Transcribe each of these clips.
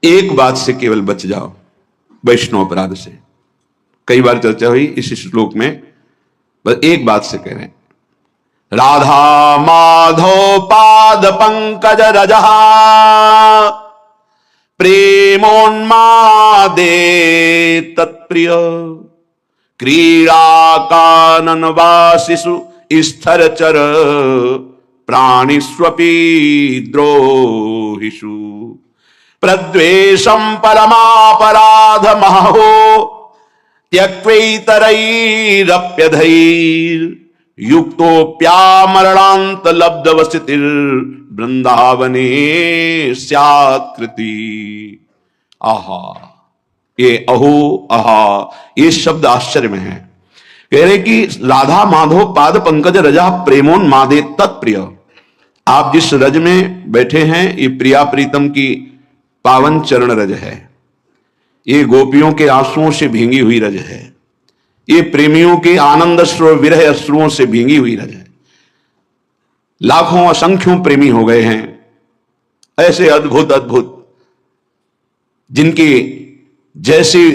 एक बात से केवल बच जाओ, वैष्णव अपराध से। कई बार चर्चा हुई इस श्लोक में, बस एक बात से कह रहे हैं, राधा माधव पाद पंकज रजः प्रेमोन्मादे तत्प्रिय क्रीड़ा कानन वासिषु स्थरचर प्राणिष्वपि द्रोहिषु प्रद्वेषं परमापराध महो त्यक्त्वैतरैरप्यधैर् युक्तोऽप्यामरणान्त लब्धवसतिर् वृंदावने स्यात्कृति। आहा, ये अहो आहा, ये शब्द आश्चर्य में है। कह रहे कि राधा माधव पाद पंकज रजा प्रेमोन्मादे तत्प्रिय। आप जिस रज में बैठे हैं ये प्रिया प्रीतम की पावन चरण रज है, ये गोपियों के आंसुओं से भींगी हुई रज है, ये प्रेमियों के आनंद अश्रु विरह अश्रुओं से भींगी हुई रज है। लाखों असंख्यों प्रेमी हो गए हैं, ऐसे अद्भुत अद्भुत जिनकी जैसी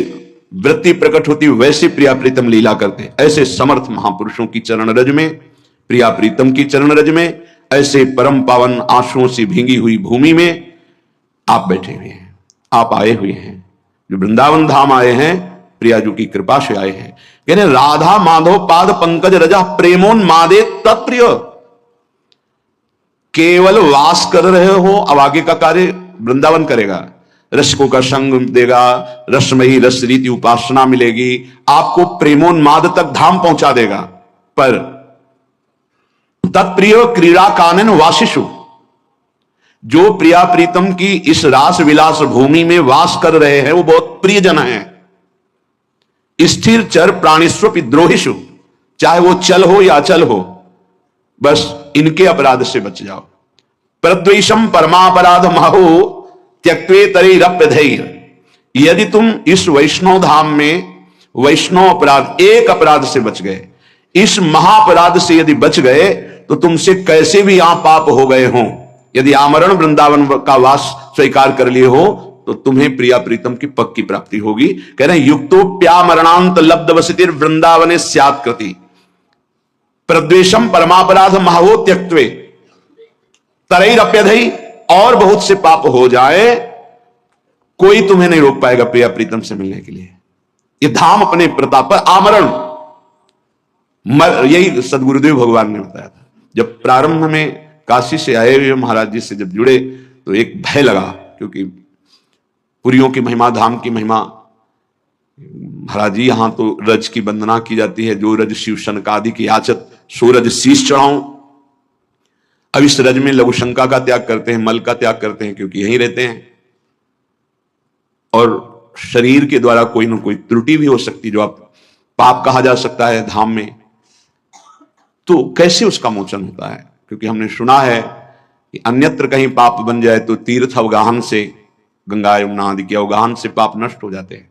वृत्ति प्रकट होती वैसे प्रिया प्रीतम लीला करते, ऐसे समर्थ महापुरुषों की चरण रज में, प्रिया प्रीतम की चरण रज में, ऐसे परम पावन आंसुओं से भींगी हुई भूमि में आप बैठे हुए हैं, आप आए हुए हैं, जो वृंदावन धाम आए हैं, प्रियाजू की कृपा से आए हैं। यानी राधा माधव पाद पंकज रजा प्रेमोन्मादे तत्प्रिय। केवल वास कर रहे हो, अब आगे का कार्य वृंदावन करेगा, रसकों का संग देगा, रसमयी रस रीति उपासना मिलेगी, आपको प्रेमोन्माद तक धाम पहुंचा देगा। पर तत्प्रिय क्रीड़ा कानन वासिषु, जो प्रिया प्रीतम की इस रास विलास भूमि में वास कर रहे हैं वो बहुत प्रियजन हैं। स्थिर चर प्राणिस्वपि द्रोहिषु, चाहे वो चल हो या अचल हो, बस इनके अपराध से बच जाओ। प्रद्वेषम परमापराध महो त्यक्त्वेतरैरप्यधैर्। यदि तुम इस वैष्णव धाम में वैष्णव अपराध, एक अपराध से बच गए, इस महाअपराध से यदि बच गए, तो तुमसे कैसे भी यहां पाप हो गए हों, यदि आमरण वृंदावन का वास स्वीकार कर लिए हो, तो तुम्हें प्रिया प्रीतम की पक्की प्राप्ति होगी। कह रहे हैं युक्तोप्यामरणांत लब्धवसतिर् वृंदावने स्यात्कृति प्रद्वेषम परमापराध महो त्यक्त्वे तरैरप्यधै। और बहुत से पाप हो जाए, कोई तुम्हें नहीं रोक पाएगा प्रिया प्रीतम से मिलने के लिए। ये धाम अपने प्रताप पर आमरण, यही सदगुरुदेव भगवान ने बताया था। जब प्रारंभ में काशी से आए हुए महाराज जी से जब जुड़े तो एक भय लगा, क्योंकि पुरियों की महिमा, धाम की महिमा, महाराज जी यहां तो रज की वंदना की जाती है, जो रज शिव शनकादि की याचत सो रज शीश चढ़ाऊं। अब इस रज में लघु शंका का त्याग करते हैं, मल का त्याग करते हैं, क्योंकि यहीं रहते हैं और शरीर के द्वारा कोई ना कोई त्रुटि भी हो सकती, जो आप पाप कहा जा सकता है धाम में। तो कैसे उसका मोचन होता है? क्योंकि हमने सुना है कि अन्यत्र कहीं पाप बन जाए तो तीर्थ अवगाहन से, गंगा यमुना आदि के अवगाहन से पाप नष्ट हो जाते हैं।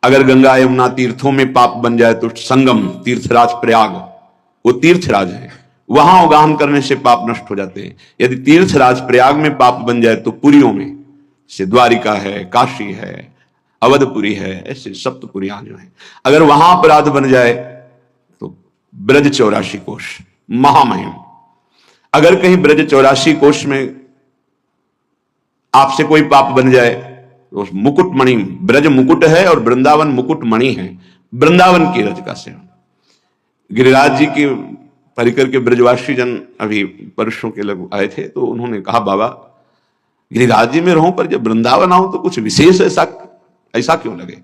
अगर गंगा यमुना तीर्थों में पाप बन जाए तो संगम तीर्थराज प्रयाग, वो तीर्थराज है, वहां अवगाहन करने से पाप नष्ट हो जाते हैं। यदि तीर्थराज प्रयाग में पाप बन जाए तो पुरियों में, से द्वारिका है, काशी है, अवधपुरी है, ऐसे सप्तपुरियां जो है, अगर वहां अपराध बन जाए तो ब्रज 84 कोश महामहिम। अगर कहीं ब्रज 84 कोश में आपसे कोई पाप बन जाए तो मुकुटमणि, ब्रज मुकुट है और वृंदावन मुकुटमणि है, वृंदावन की रज का सेवन। गिरिराज जी के परिकर के ब्रजवासी जन अभी परसों के लग आए थे, तो उन्होंने कहा बाबा गिरिराज जी में रहूं, पर जब वृंदावन आऊं तो कुछ विशेष ऐसा क्यों लगे?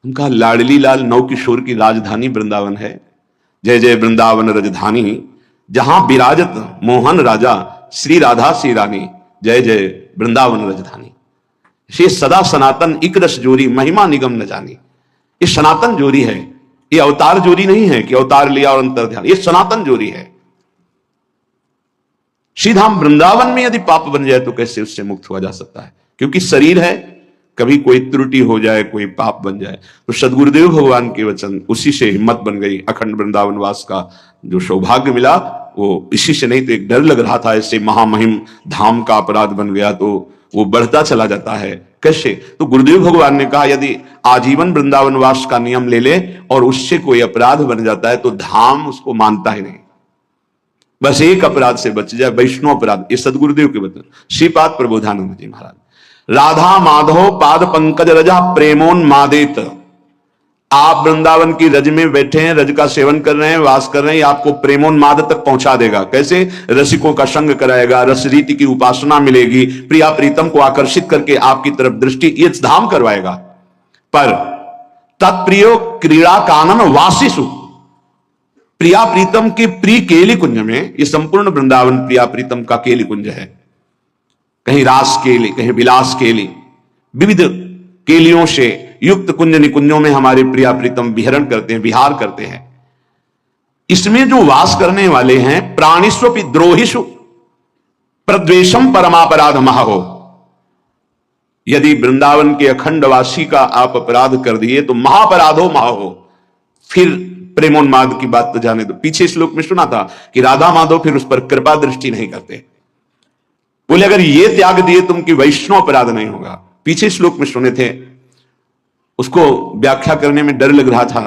उनका लाडली लाल नौ किशोर की राजधानी वृंदावन है। जय जय वृंदावन राजधानी, जहां विराजत मोहन राजा, श्री राधा श्री रानी, जय जय वृंदावन राजधानी। ये सदा सनातन इक रस जोरी, महिमा निगम न जानी। ये सनातन जोरी है, ये अवतार जोरी नहीं है कि अवतार लिया और अंतर ध्यान, ये सनातन जोरी है। श्रीधाम वृंदावन में यदि पाप बन जाए तो कैसे उससे मुक्त हुआ जा सकता है? क्योंकि शरीर है, कभी कोई त्रुटि हो जाए, कोई पाप बन जाए। तो सदगुरुदेव भगवान के वचन, उसी से हिम्मत बन गई। अखंड वृंदावन वास का जो सौभाग्य मिला वो इसी से, नहीं तो एक डर लग रहा था ऐसे महामहिम धाम का अपराध बन गया तो वो बढ़ता चला जाता है। कैसे? तो गुरुदेव भगवान ने कहा यदि आजीवन वृंदावन वास का नियम ले ले और उससे कोई अपराध बन जाता है तो धाम उसको मानता ही नहीं। बस एक अपराध से बच जाए, वैष्णव अपराध। ये सदगुरुदेव के वचन, श्रीपाद प्रबोधानंद जी महाराज। राधा माधव पाद पंकज रजा प्रेमोन्मादेत। आप वृंदावन की रज में बैठे हैं, रज का सेवन कर रहे हैं, वास कर रहे हैं, आपको प्रेमोन्माद तक पहुंचा देगा। कैसे? रसिकों का संग कराएगा, रस रीति की उपासना मिलेगी, प्रिया प्रीतम को आकर्षित करके आपकी तरफ दृष्टि, ये धाम करवाएगा। पर तत्प्रियो क्रीड़ा कानन वासिसु, प्रिया प्रीतम के प्रिय केली कुंज में, ये संपूर्ण वृंदावन प्रिया प्रीतम का केली कुंज है। कहीं रास केली, कहीं विलास केली, विविध केलियों से युक्त कुंज निकुंजों में हमारे प्रिया प्रीतम विहरण करते हैं, विहार करते हैं। इसमें जो वास करने वाले हैं, प्राणिस्वपि द्रोहिषु प्रद्वेषम परमापराध महाहो। यदि वृंदावन के अखंड वासी का आप अपराध कर दिए तो महापराधो महाहो। फिर प्रेमोन्माद की बात तो जाने दो। पीछे श्लोक में सुना था कि राधा माधव फिर उस पर कृपा दृष्टि नहीं करते। बोले अगर ये त्याग दिए तुम कि वैष्णव अपराध नहीं होगा। पीछे श्लोक में सुने थे, उसको व्याख्या करने में डर लग रहा था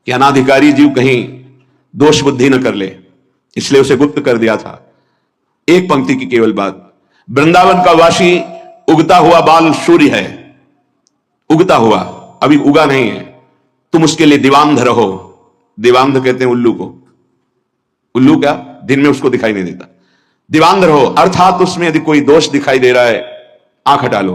कि अनाधिकारी जीव कहीं दोष बुद्धि न कर ले, इसलिए उसे गुप्त कर दिया था। एक पंक्ति की केवल बात, वृंदावन का वासी उगता हुआ बाल सूर्य है, उगता हुआ, अभी उगा नहीं है, तुम उसके लिए दिवांध रहो। दिवांध कहते हैं उल्लू को। उल्लू क्या? दिन में उसको दिखाई नहीं देता। दिवांध रहो अर्थात उसमें यदि कोई दोष दिखाई दे रहा है, आंख हटा लो।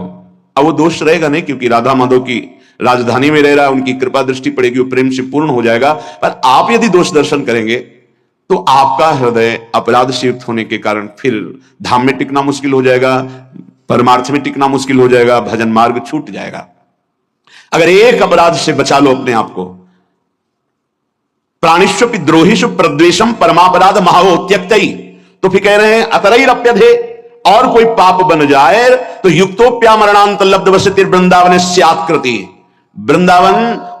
अब वो दोष रहेगा नहीं, क्योंकि राधा माधव की राजधानी में रह रहा है, उनकी कृपा दृष्टि पड़ेगी, वो प्रेम से पूर्ण हो जाएगा। पर आप यदि दोष दर्शन करेंगे तो आपका हृदय अपराध से युक्त होने के कारण फिर धाम में टिकना मुश्किल हो जाएगा, परमार्थ में टिकना मुश्किल हो जाएगा, भजन मार्ग छूट जाएगा। अगर एक अपराध से बचा लो अपने आप को, प्राणिष्वपि द्रोहिषु प्रद्वेषम परमापराध महावो त्यक्तई, तो फिर कह रहे हैं अतरैरप्यधे, और कोई पाप बन जाए तो युक्तोप्या मरणांत लब्ध वसति वृंदावन स्यात्कृति, वृंदावन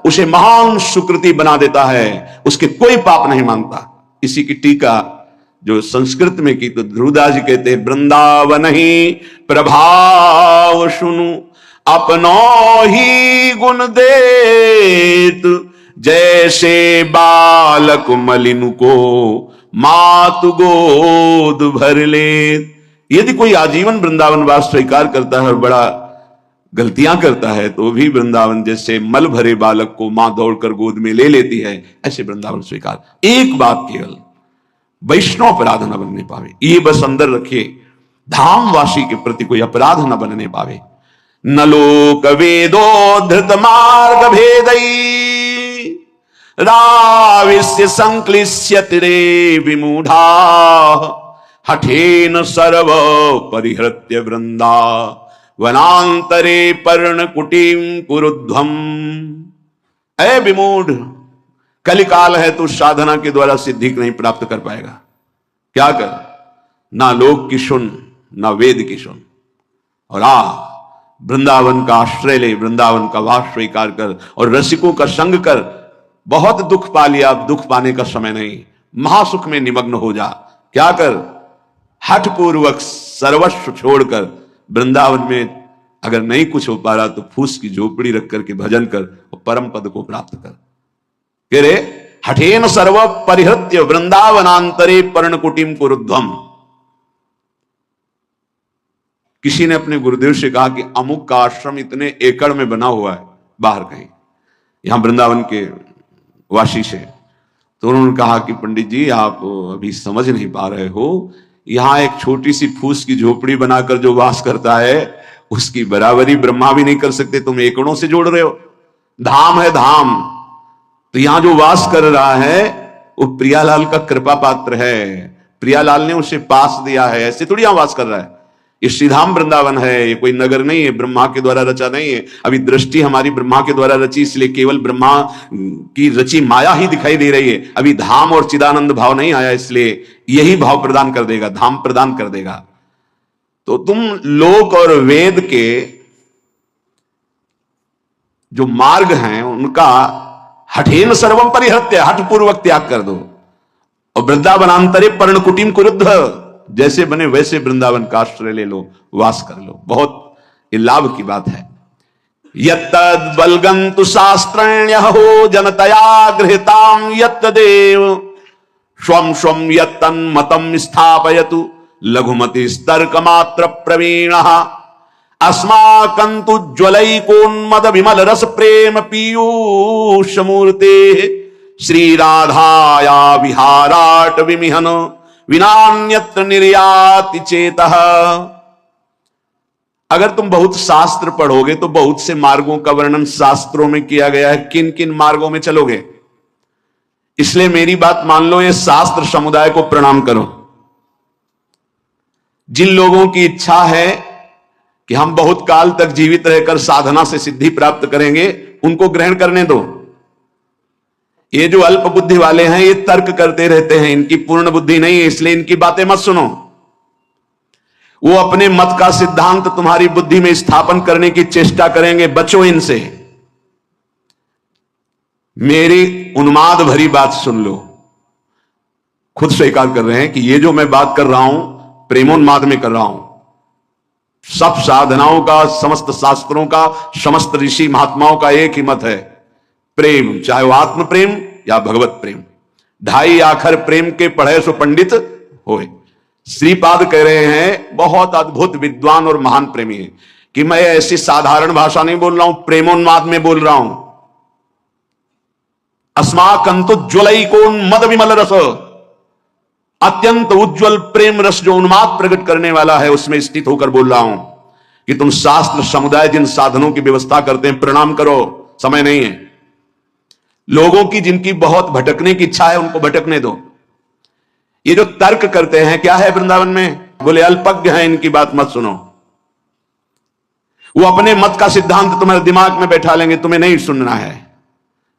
उसे महान सुकृति बना देता है, उसके कोई पाप नहीं मानता। इसी की टीका जो संस्कृत में की तो ध्रुवदास जी कहते हैं, वृंदावन ही प्रभाव सुनु अपनो ही गुण देत, जैसे बालक मलिन को मातु गोद भर ले। यदि कोई आजीवन वृंदावन वास स्वीकार करता है और बड़ा गलतियां करता है तो भी वृंदावन जैसे मल भरे बालक को मां दौड़कर गोद में ले लेती है, ऐसे वृंदावन स्वीकार। एक बात केवल, वैष्णव अपराध न बनने पावे, ये बस अंदर रखिए, धामवासी के प्रति कोई अपराध न बनने पावे। न लोक वेदो धृत मार्ग भेदई, राविस्य संक्लिश्यति रे विमूढ़ा, हठेन सर्व परिहृत्य वृंदा वनांतरे पर्णकुटीम कुरुध्वम। ऐ विमूढ़, कलिकाल है तो साधना के द्वारा सिद्धि नहीं प्राप्त कर पाएगा। क्या कर? ना लोक की सुन, ना वेद की सुन, और वृंदावन का आश्रय ले, वृंदावन का वास स्वीकार कर और रसिकों का संग कर। बहुत दुख पा लिया, अब दुख पाने का समय नहीं, महासुख में निमग्न हो जा। क्या कर? हठ पूर्वक सर्वस्व छोड़कर वृंदावन में अगर नहीं कुछ हो पा रहा तो फूस की झोपड़ी रख करके भजन कर और परम पद को प्राप्त कर। कह रे हठेन सर्व परिहृत्य वृंदावनांतरे पर्णकुटीम कुरुध्वम। किसी ने अपने गुरुदेव से कहा कि अमुक का आश्रम इतने एकड़ में बना हुआ है बाहर कहीं, यहां वृंदावन के वासी से। तो उन्होंने कहा कि पंडित जी आप अभी समझ नहीं पा रहे हो, यहां एक छोटी सी फूस की झोपड़ी बनाकर जो वास करता है उसकी बराबरी ब्रह्मा भी नहीं कर सकते, तुम एकड़ों से जोड़ रहे हो। धाम है धाम, तो यहां जो वास कर रहा है वो प्रियालाल का कृपा पात्र है, प्रियालाल ने उसे पास दिया है, ऐसे थोड़ी यहां वास कर रहा है। ये श्रीधाम वृंदावन है, ये कोई नगर नहीं है, ब्रह्मा के द्वारा रचा नहीं है। अभी दृष्टि हमारी ब्रह्मा के द्वारा रची, इसलिए केवल ब्रह्मा की रची माया ही दिखाई दे रही है। अभी धाम और चिदानंद भाव नहीं आया, इसलिए यही भाव प्रदान कर देगा, धाम प्रदान कर देगा। तो तुम लोक और वेद के जो मार्ग हैं उनका हठेन सर्वम परिहृत्य, हठ पूर्वक त्याग कर दो। और वृंदावनांतरे पर्णकुटीम कुरुद्ध, जैसे बने वैसे वृंदावन का आश्रय ले लो, वास कर लो। बहुत ये लाभ की बात है। यत्तद् बलगन्तु शास्त्रण्यहो जनतया गृहीतां यत्तदेव स्वं स्वं यत्तन्मतं स्थापयतु लघुमतिस्तर्कमात्र प्रवीणः अस्माकन्तु ज्वलैकोन्मद विमल रस प्रेम पीयूष मूर्ते श्री राधाया विहाराट विमिहन विनान्यत्र निर्याति चेतः। अगर तुम बहुत शास्त्र पढ़ोगे तो बहुत से मार्गों का वर्णन शास्त्रों में किया गया है, किन किन मार्गों में चलोगे। इसलिए मेरी बात मान लो, ये शास्त्र समुदाय को प्रणाम करो। जिन लोगों की इच्छा है कि हम बहुत काल तक जीवित रहकर साधना से सिद्धि प्राप्त करेंगे, उनको ग्रहण करने दो। ये जो अल्प बुद्धि वाले हैं, ये तर्क करते रहते हैं, इनकी पूर्ण बुद्धि नहीं है, इसलिए इनकी बातें मत सुनो। वो अपने मत का सिद्धांत तुम्हारी बुद्धि में स्थापन करने की चेष्टा करेंगे, बचो इनसे। मेरी उन्माद भरी बात सुन लो। खुद स्वीकार कर रहे हैं कि ये जो मैं बात कर रहा हूं प्रेमोन्माद में कर रहा हूं। सब साधनाओं का, समस्त शास्त्रों का, समस्त ऋषि महात्माओं का एक ही मत है, प्रेम, चाहे वो आत्म प्रेम या भगवत प्रेम। ढाई आखर प्रेम के पढ़े सो पंडित होए। श्रीपाद कह रहे हैं, बहुत अद्भुत विद्वान और महान प्रेमी है, कि मैं ऐसी साधारण भाषा नहीं बोल रहा हूं, प्रेमोन्माद में बोल रहा हूं। अस्माकंतु ज्वलैकोन्मद विमल रस, अत्यंत उज्जवल प्रेम रस जो उन्माद प्रकट करने वाला है, उसमें स्थित होकर बोल रहा हूं कि तुम शास्त्र समुदाय जिन साधनों की व्यवस्था करते हैं, प्रणाम करो। समय नहीं है। लोगों की जिनकी बहुत भटकने की इच्छा है, उनको भटकने दो। ये जो तर्क करते हैं, क्या है वृंदावन में? बोले अल्पज्ञ हैं, इनकी बात मत सुनो। वो अपने मत का सिद्धांत तुम्हारे दिमाग में बैठा लेंगे, तुम्हें नहीं सुनना है।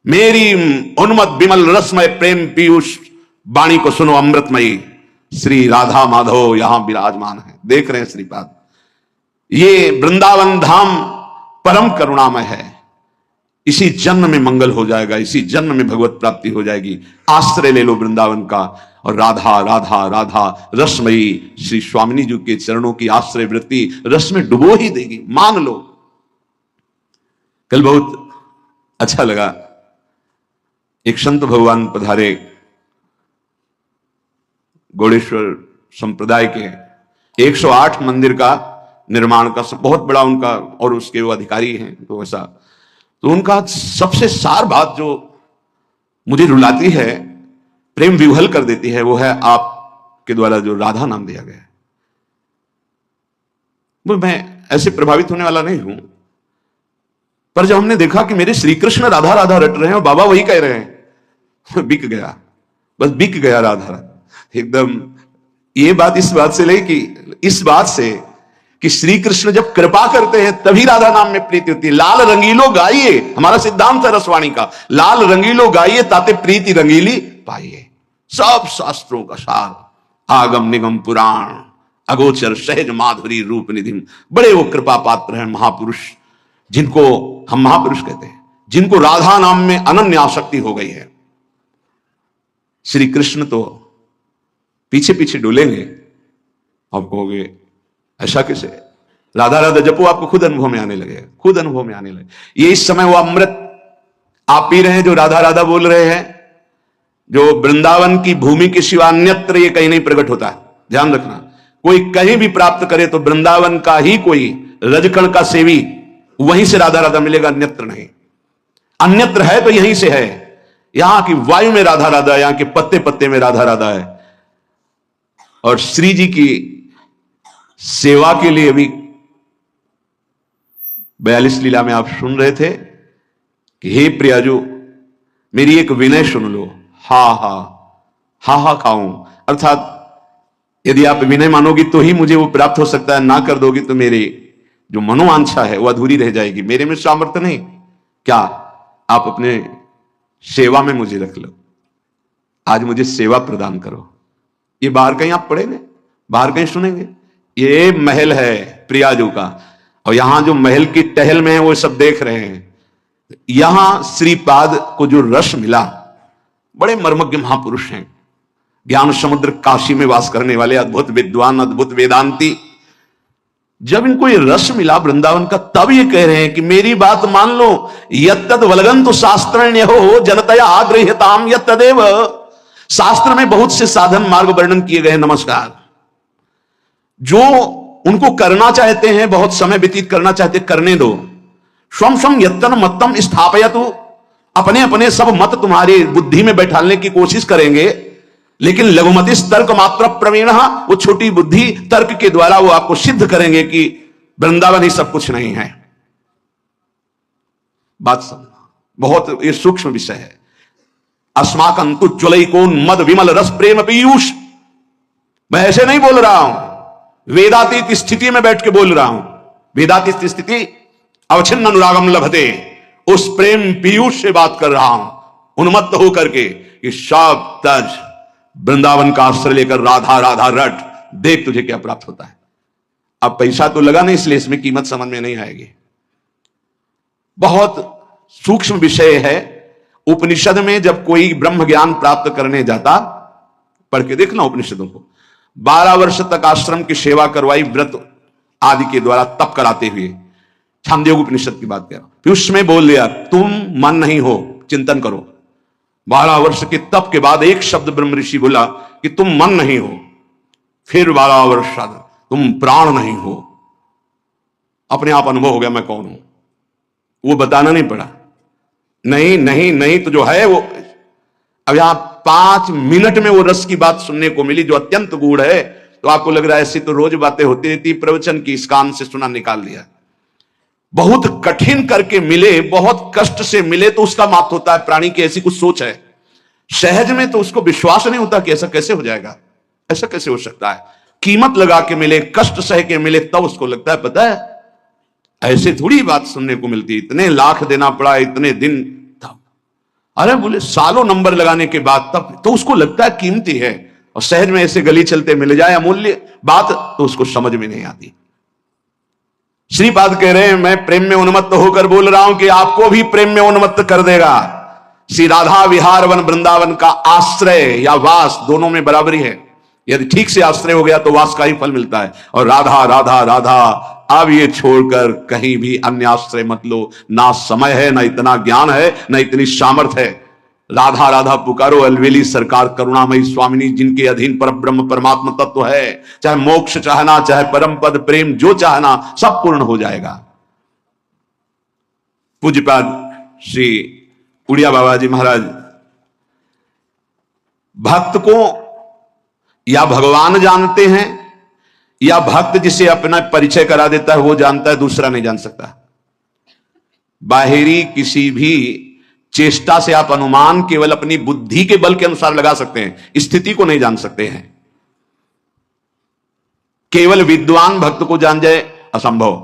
मेरी उन्मत्त विमल रसमय प्रेम पीयूष वाणी को सुनो। अमृतमयी श्री राधा माधव यहां विराजमान है, देख रहे हैं श्रीपाद। ये वृंदावन धाम परम करुणामय है। इसी जन्म में मंगल हो जाएगा, इसी जन्म में भगवत प्राप्ति हो जाएगी। आश्रय ले लो वृंदावन का, और राधा राधा राधा रसमयी श्री स्वामिनी जी के चरणों की आश्रय वृत्ति रस में डुबो ही देगी, मान लो। कल बहुत अच्छा लगा, एक संत भगवान पधारे, गौड़ेश्वर संप्रदाय के 108 मंदिर का निर्माण का बहुत बड़ा उनका, और उसके वो अधिकारी हैं, तो ऐसा। तो उनका सबसे सार बात जो मुझे रुलाती है, प्रेम विह्वल कर देती है, वो है आपके द्वारा जो राधा नाम दिया गया है। वो मैं ऐसे प्रभावित होने वाला नहीं हूं, पर जब हमने देखा कि मेरे श्री कृष्ण राधा राधा रट रहे हैं और बाबा वही कह रहे हैं, बिक गया, बस बिक गया राधा राधा एकदम। ये बात इस बात से ले कि इस बात से कि श्री कृष्ण जब कृपा करते हैं तभी राधा नाम में प्रीति होती है। लाल रंगीलो गाइए, हमारा सिद्धांत है रसवाणी का, लाल रंगीलो गाइए ताते प्रीति रंगीली पाइए। सब शास्त्रों का सार, आगम निगम पुराण अगोचर सहज माधुरी रूप निधि। बड़े वो कृपा पात्र हैं महापुरुष, जिनको हम महापुरुष कहते हैं, जिनको राधा नाम में अनन्य आसक्ति हो गई है। श्री कृष्ण तो पीछे पीछे डोलेंगे, आप कहोगे ऐसा कैसे? राधा राधा जपो, आपको खुद अनुभव में आने लगेगा, खुद अनुभव में आने लगे। ये इस समय वो अमृत आप पी रहे हैं, जो राधा राधा बोल रहे हैं, जो वृंदावन की भूमि के सिवा अन्यत्र ये कहीं नहीं प्रकट होता है। ध्यान रखना, कोई कहीं भी प्राप्त करे तो वृंदावन का ही कोई रजकण का सेवी, वहीं से राधा राधा मिलेगा, अन्यत्र नहीं। अन्यत्र है तो यहीं से है। यहां की वायु में राधा राधा, यहां के पत्ते पत्ते में राधा राधा है। और श्री जी की सेवा के लिए भी 42 लीला में आप सुन रहे थे कि हे प्रियाजू, मेरी एक विनय सुन लो, हा हा हा हा खाऊं। अर्थात यदि आप विनय मानोगी तो ही मुझे वो प्राप्त हो सकता है, ना कर दोगी तो मेरी जो मनोवांछा है वो अधूरी रह जाएगी। मेरे में सामर्थ्य नहीं, क्या आप अपने सेवा में मुझे रख लो, आज मुझे सेवा प्रदान करो। ये बाहर कहीं आप पढ़ेंगे, बाहर कहीं सुनेंगे? ये महल है प्रियाजू का, और यहां जो महल की टहल में है वो सब देख रहे हैं। यहां श्रीपाद को जो रस मिला, बड़े मर्मज्ञ महापुरुष हैं, ज्ञान समुद्र काशी में वास करने वाले अद्भुत विद्वान, अद्भुत वेदांती, जब इनको ये रस मिला वृंदावन का, तब ये कह रहे हैं कि मेरी बात मान लो, यत्तद वलगंतु शास्त्रण्य हो जनतया आग्रह्यताम यत्तदेव। शास्त्र में बहुत से साधन मार्ग वर्णन किए गए, नमस्कार, जो उनको करना चाहते हैं, बहुत समय व्यतीत करना चाहते, करने दो। स्वम स्वम यत्तन मत्तम स्थापयतु, अपने अपने सब मत तुम्हारी बुद्धि में बैठाने की कोशिश करेंगे, लेकिन लघुमति तर्क मात्र प्रवीण, वो छोटी बुद्धि तर्क के द्वारा वो आपको सिद्ध करेंगे कि वृंदावन ही सब कुछ नहीं है। बात समझना, बहुत ये सूक्ष्म विषय है। अस्माकं तु ज्वलैकोन मद विमल रस प्रेम पीयूष, मैं ऐसे नहीं बोल रहा हूं, वेदातीत स्थिति में बैठ के बोल रहा हूं। वेदातीत स्थिति अवच्छिन्न अनुरागम लभते, उस प्रेम पीयूष से बात कर रहा हूं, उन्मत्त होकर के कि सब तज वृंदावन का आश्रय लेकर राधा राधा रट, देख तुझे क्या प्राप्त होता है। अब पैसा तो लगा नहीं, इसलिए इसमें कीमत समझ में नहीं आएगी। बहुत सूक्ष्म विषय है। उपनिषद में जब कोई ब्रह्म ज्ञान प्राप्त करने जाता, पढ़ के देखना उपनिषदों को, 12 वर्ष तक आश्रम की सेवा करवाई, व्रत आदि के द्वारा तप कराते हुए, छांदोग्य उपनिषद की बात कह रहा हूं। फिर उसमें बोल दिया तुम मन नहीं हो, चिंतन करो। 12 वर्ष के तप के बाद एक शब्द ब्रह्म ऋषि बोला कि तुम मन नहीं हो। फिर 12 वर्ष तुम प्राण नहीं हो। अपने आप अनुभव हो गया मैं कौन हूं, वो बताना नहीं पड़ा। नहीं नहीं नहीं तो जो है वो, अब यहां 5 मिनट में वो रस की बात सुनने को मिली जो अत्यंत गूढ़ है। तो आपको लग रहा है ऐसी तो रोज बातें होती रहती, प्रवचन की इस कान से सुना निकाल दिया। बहुत कठिन करके मिले, बहुत कष्ट से मिले तो उसका मात होता है। प्राणी की ऐसी कुछ सोच है, सहज में तो उसको विश्वास नहीं होता कि ऐसा कैसे हो जाएगा, ऐसा कैसे हो सकता है। कीमत लगा के मिले, कष्ट सह के मिले, तब उसको लगता है पता है ऐसे थोड़ी बात सुनने को मिलती, इतने लाख देना पड़ा, इतने दिन, तब अरे बोले सालों नंबर लगाने के बाद तब तो उसको लगता है कीमती है। और सहज में ऐसे गली चलते मिल जाए अमूल्य बात तो उसको समझ में नहीं आती। श्रीपाद कह रहे हैं मैं प्रेम में उन्मत्त होकर बोल रहा हूं कि आपको भी प्रेम में उन्मत्त कर देगा। श्री राधा विहार वन वृंदावन का आश्रय या वास दोनों में बराबरी है। यदि ठीक से आश्रय हो गया तो वास का ही फल मिलता है। और राधा राधा राधा, अब ये छोड़कर कहीं भी अन्य आश्रय मत लो। ना समय है, ना इतना ज्ञान है, ना इतनी सामर्थ्य है। राधा राधा पुकारो, अलवेली सरकार करुणामयी स्वामिनी, जिनके अधीन पर ब्रह्म परमात्मा तत्व है। चाहे मोक्ष चाहना, चाहे परम पद प्रेम, जो चाहना सब पूर्ण हो जाएगा। पूज्यपाद श्री उड़िया बाबा जी महाराज, भक्त को या भगवान जानते हैं या भक्त जिसे अपना परिचय करा देता है वो जानता है, दूसरा नहीं जान सकता। बाहरी किसी भी चेष्टा से आप अनुमान केवल अपनी बुद्धि के बल के अनुसार लगा सकते हैं, स्थिति को नहीं जान सकते हैं। केवल विद्वान भक्त को जान जाए असंभव,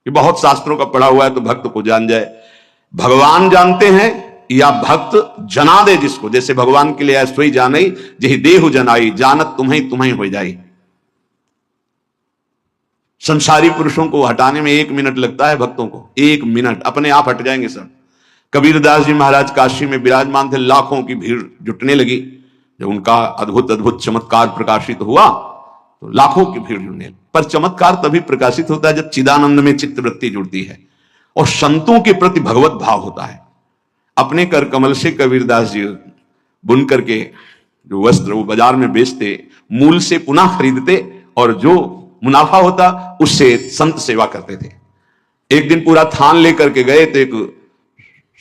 कि बहुत शास्त्रों का पढ़ा हुआ है तो भक्त को जान जाए। भगवान जानते हैं या भक्त जना दे जिसको, जैसे भगवान के लिए है सोई जाने जही देहु जनाई, जानत तुम्हें तुम्हें हो जाई। संसारी पुरुषों को हटाने में 1 मिनट लगता है, भक्तों को 1 मिनट, अपने आप हट जाएंगे सब। कबीरदास जी महाराज काशी में विराजमान थे, लाखों की भीड़ जुटने लगी। जब उनका अद्भुत अद्भुत चमत्कार प्रकाशित हुआ तो लाखों की भीड़ जुड़ने, पर चमत्कार तभी प्रकाशित होता है जब चिदानंद में चित्तवृत्ति जुड़ती है और संतों के प्रति भगवत भाव होता है। अपने कर कमल से कबीरदास जी बुन करके जो वस्त्र वो बाजार में बेचते, मूल से पुनः खरीदते और जो मुनाफा होता उससे संत सेवा करते थे। एक दिन पूरा थान लेकर के गए तो एक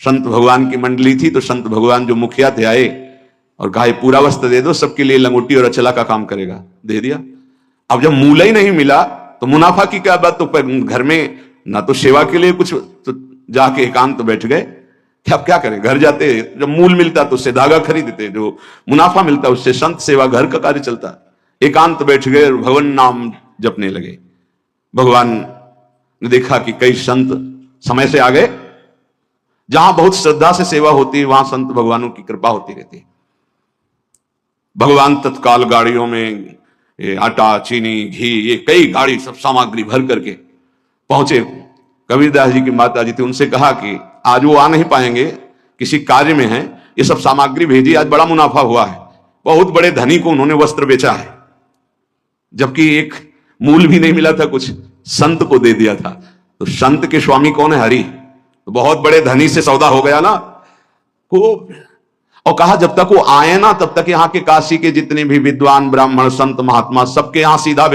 संत भगवान की मंडली थी, तो संत भगवान जो मुखिया थे आए और कहा पूरा वस्त्र दे दो, सबके लिए लंगोटी और अचला का काम करेगा। दे दिया। अब जब मूल ही नहीं मिला तो मुनाफा की क्या बात, तो घर में ना तो सेवा के लिए कुछ, तो जाके एकांत तो बैठ गए कि अब क्या करें। घर जाते जब मूल मिलता तो उससे धागा खरीदते, जो मुनाफा मिलता उससे संत सेवा घर का कार्य चलता। एकांत बैठ गए और भगवान नाम जपने लगे। भगवान ने देखा कि कई संत समय से आ गए, जहां बहुत श्रद्धा से सेवा होती है वहां संत भगवानों की कृपा होती रहती है। भगवान तत्काल गाड़ियों में आटा चीनी घी ये कई गाड़ी सब सामग्री भर करके पहुंचे। कबीरदास जी की माता जी थी, उनसे कहा कि आज वो आ नहीं पाएंगे, किसी कार्य में हैं, ये सब सामग्री भेजी, आज बड़ा मुनाफा हुआ है। बहुत बड़े धनी को उन्होंने वस्त्र बेचा है, जबकि एक मूल भी नहीं मिला था, कुछ संत को दे दिया था। तो संत के स्वामी कौन है? हरि। तो बहुत बड़े धनी से सौदा हो गया ना खूब। और कहा जब तक वो आए ना तब तक यहाँ के काशी के जितने भी विद्वान ब्राह्मण संत महात्मा सबके यहां सीधा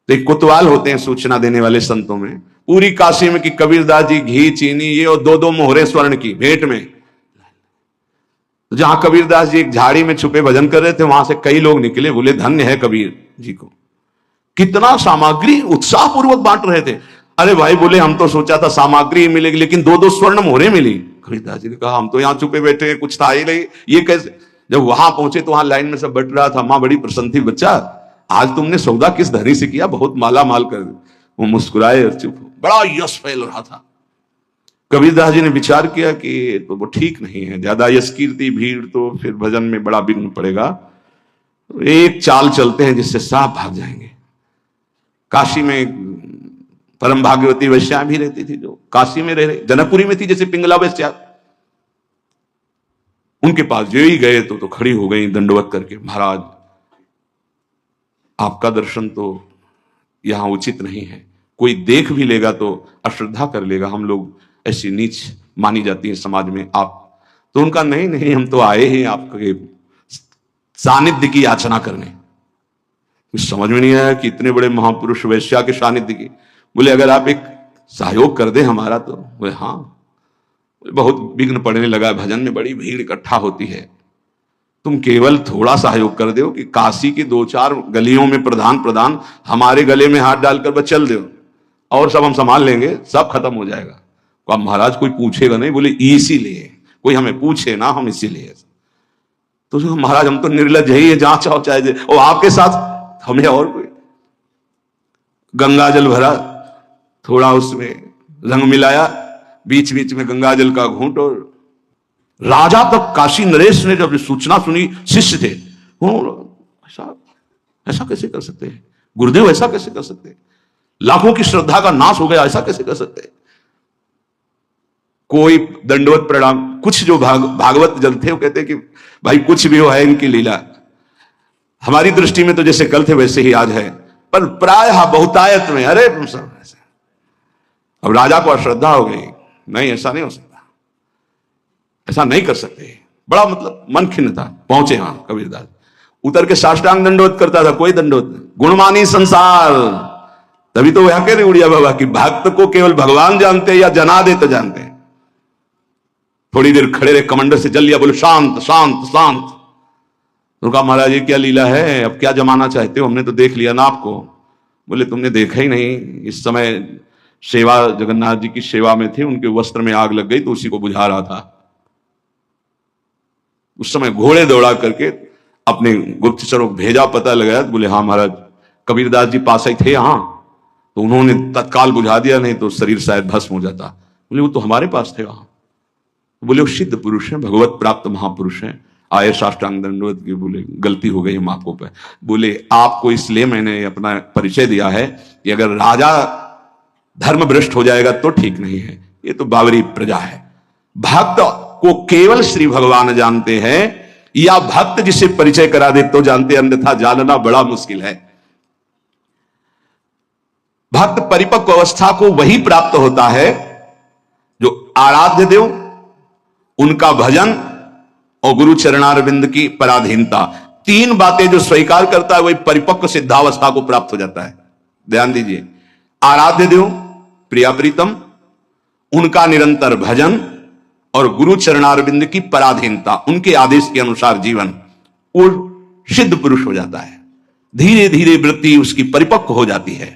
तो एक कोतवाल होते हैं सूचना देने वाले संतों में, पूरी काशी में कि कबीरदास जी घी चीनी ये और 2-2 मोहरे स्वर्ण की भेंट में। तो जहां कबीरदास जी एक झाड़ी में छुपे भजन कर रहे थे, वहां से कई लोग निकले, बोले धन्य है कबीर जी को, कितना सामग्री उत्साह पूर्वक बांट रहे थे। अरे भाई बोले हम तो सोचा था सामग्री मिलेगी, लेकिन 2-2 स्वर्ण मोहरे मिली। कबीरदास जी ने कहा हम तो यहां छुपे बैठे हैं, कुछ था ही नहीं, ये कैसे? जब वहां पहुंचे तो वहां लाइन में सब बट रहा था। मां बड़ी प्रसन्न थी, बच्चा आज तुमने सौदा किस धनी से किया, बहुत माला माल कर। वो मुस्कुराए और चुप, बड़ा यश फैल रहा था। कबीरदास जी ने विचार किया कि तो वो ठीक नहीं है, ज्यादा यश कीर्ति भीड़ तो फिर भजन में बड़ा विघ्न पड़ेगा। तो एक चाल चलते हैं जिससे साफ भाग जाएंगे। काशी में परम भाग्यवती वैश्या भी रहती थी, जो काशी में रह रहे, जनकपुरी में थी जैसे पिंगला वैश्या, उनके पास जो ही गए तो खड़ी हो गई दंडवत करके, महाराज आपका दर्शन तो यहां उचित नहीं है, कोई देख भी लेगा तो अश्रद्धा कर लेगा, हम लोग ऐसी नीच मानी जाती है समाज में आप। तो उनका नहीं नहीं, हम तो आए हैं आपके सानिध्य की याचना करने। कुछ समझ में नहीं आया कि इतने बड़े महापुरुष वैश्या के सानिध्य की। बोले अगर आप एक सहयोग कर दे हमारा तो। बोले हाँ। बहुत विघ्न पड़ने लगा, भजन में बड़ी भीड़ इकट्ठा होती है, तुम केवल थोड़ा सहयोग कर दो कि काशी की 2-4 गलियों में प्रधान हमारे गले में हाथ डालकर बस चल दो, और सब हम संभाल लेंगे, सब खत्म हो जाएगा। अब महाराज कोई पूछेगा नहीं। बोले इसीलिए कोई हमें पूछे ना, हम इसीलिए। तो महाराज हम तो निर्लज ही है, जहां चाहो चाहे और आपके साथ हमें और कोई। गंगा जल भरा, थोड़ा उसमें रंग मिलाया, बीच बीच में गंगा जल का घूंट। और राजा तक काशी नरेश ने जब सूचना सुनी, शिष्य थे वो, ऐसा कैसे कर सकते हैं गुरुदेव, ऐसा कैसे कर सकते हैं, लाखों की श्रद्धा का नाश हो गया, ऐसा कैसे कर सकते हैं। कोई दंडवत प्रणाम, कुछ जो भागवत जन थे वो कहते कि भाई कुछ भी हो है इनकी लीला, हमारी दृष्टि में तो जैसे कल थे वैसे ही आज है, पर प्रायः बहुतायत में अरे सब ऐसे। अब राजा को अश्रद्धा हो गई, नहीं ऐसा नहीं हो सकता, ऐसा नहीं कर सकते। बड़ा मतलब मन खिन्न था। पहुंचे वहां कबीरदास, उतर के साष्टांग दंडवत करता था, कोई दंडवत, गुणमानी संसार। तभी तो वह कह रहे उड़िया बाबा कि भक्त को केवल भगवान जानते या जना दे तो जानते हैं। थोड़ी देर खड़े रहे, कमंडर से जल लिया, बोले शांत शांत शांत। तो कहा महाराज ये क्या लीला है, अब क्या जमाना चाहते हो, हमने तो देख लिया ना आपको। बोले तुमने देखा ही नहीं, इस समय सेवा जगन्नाथ जी की सेवा में थे, उनके वस्त्र में आग लग गई तो उसी को बुझा रहा था। उस समय घोड़े दौड़ा करके अपने गुप्तचरों को भेजा, पता लगाया। बोले हाँ महाराज कबीरदास जी पास ही थे यहाँ, तो उन्होंने तत्काल बुझा दिया, नहीं तो शरीर शायद भस्म हो जाता। बोले वो तो हमारे पास थे वहां। बोले वो सिद्ध पुरुष हैं, भगवत प्राप्त महापुरुष हैं, आए साष्टांग दंडवत की। बोले गलती हो गई हम आपको पे। बोले आपको इसलिए मैंने अपना परिचय दिया है कि अगर राजा धर्म भ्रष्ट हो जाएगा तो ठीक नहीं है, ये तो बावरी प्रजा है। भक्त को केवल श्री भगवान जानते हैं, या भक्त जिसे परिचय करा दे तो जानते, अन्यथा जानना बड़ा मुश्किल है। भक्त परिपक्व अवस्था को वही प्राप्त होता है जो आराध्य देव, उनका भजन और गुरु चरणारविंद की पराधीनता, 3 बातें जो स्वीकार करता है वही परिपक्व सिद्धावस्था को प्राप्त हो जाता है। ध्यान दीजिए, आराध्य देव प्रिया प्रीतम, उनका निरंतर भजन और गुरु चरणारविंद की पराधीनता, उनके आदेश के अनुसार जीवन, वो सिद्ध पुरुष हो जाता है। धीरे धीरे वृत्ति उसकी परिपक्व हो जाती है।